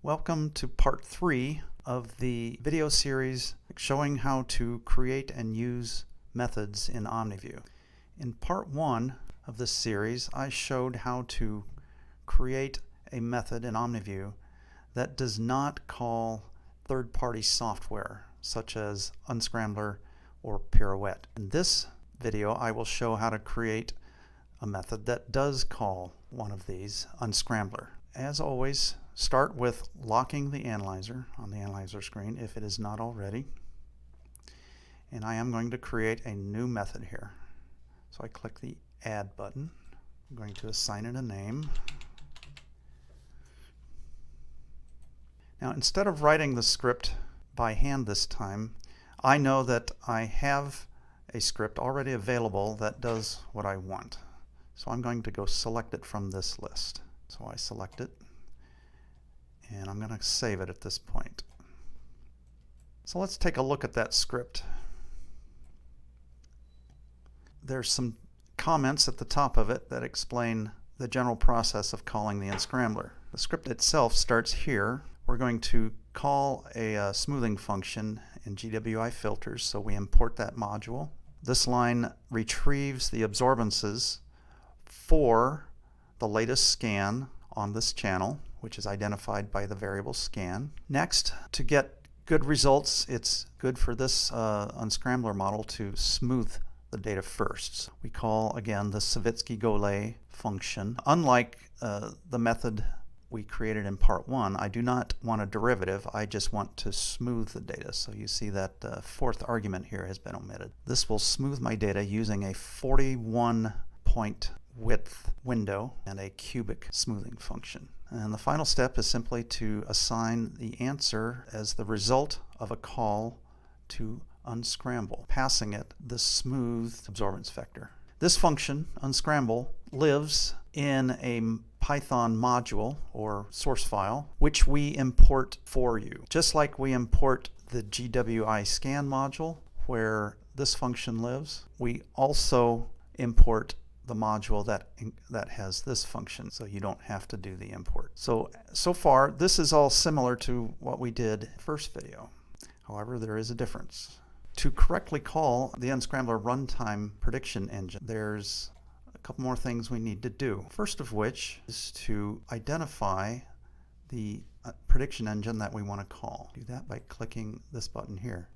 Welcome to part 3 of the video series showing how to create and use methods in OmniView. In part 1 of this series, I showed how to create a method in OmniView that does not call third-party software such as Unscrambler or Pirouette. In this video, I will show how to create a method that does call one of these, Unscrambler. As always, start with locking the analyzer on the analyzer screen if it is not already. And I am going to create a new method here. So I click the Add button. I'm going to assign it a name. Now, instead of writing the script by hand this time, I know that I have a script already available that does what I want. So I'm going to go select it from this list. So I select it, and I'm going to save it at this point. So let's take a look at that script. There's some comments at the top of it that explain the general process of calling the Unscrambler. The script itself starts here. We're going to call a smoothing function in GWI filters, so we import that module. This line retrieves the absorbances for the latest scan on this channel, which is identified by the variable scan. Next, to get good results, it's good for this Unscrambler model to smooth the data first. We call, again, the Savitsky-Golay function. Unlike the method we created in part 1, I do not want a derivative, I just want to smooth the data. So you see that fourth argument here has been omitted. This will smooth my data using a 41-point width window and a cubic smoothing function. And the final step is simply to assign the answer as the result of a call to unscramble, passing it the smooth absorbance vector. This function, unscramble, lives in a Python module or source file, which we import for you. Just like we import the GWI scan module where this function lives, we also import the module that has this function, so you don't have to do the import. So far, this is all similar to what we did in the first video. However, there is a difference. To correctly call the Unscrambler runtime prediction engine, there's a couple more things we need to do. First of which is to identify the prediction engine that we want to call. Do that by clicking this button here.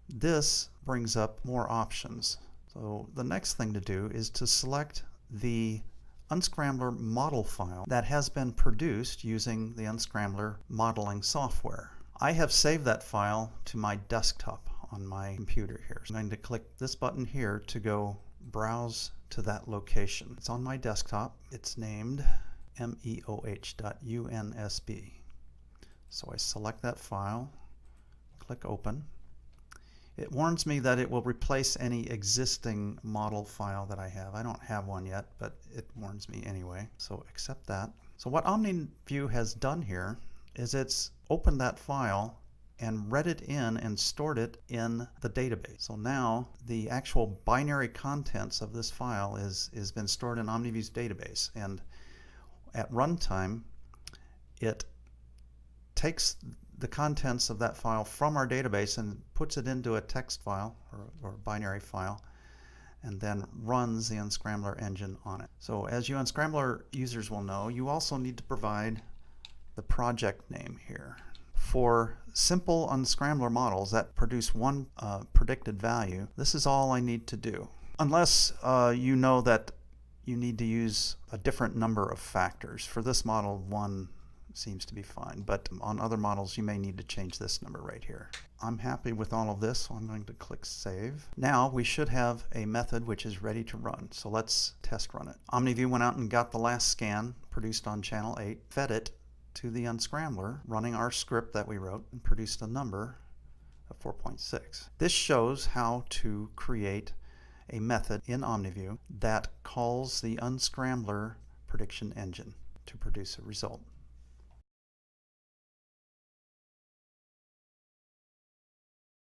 This brings up more options. So the next thing to do is to select the Unscrambler model file that has been produced using the Unscrambler modeling software. I have saved that file to my desktop on my computer here. So I'm going to click this button here to go browse to that location. It's on my desktop. It's named meoh.unsb. So I select that file, click open. It warns me that it will replace any existing model file that I have. I don't have one yet, but it warns me anyway, so accept that. So what OmniView has done here is it's opened that file and read it in and stored it in the database. So now the actual binary contents of this file is been stored in OmniView's database, and at runtime it takes the contents of that file from our database and puts it into a text file or binary file, and then runs the Unscrambler engine on it. So as you Unscrambler users will know, you also need to provide the project name here. For simple Unscrambler models that produce one predicted value, this is all I need to do. Unless you know that you need to use a different number of factors. For this model, 1 seems to be fine, but on other models you may need to change this number right here. I'm happy with all of this, so I'm going to click Save. Now we should have a method which is ready to run, so let's test run it. OmniView went out and got the last scan produced on channel 8, fed it to the Unscrambler, running our script that we wrote, and produced a number of 4.6. This shows how to create a method in OmniView that calls the Unscrambler prediction engine to produce a result.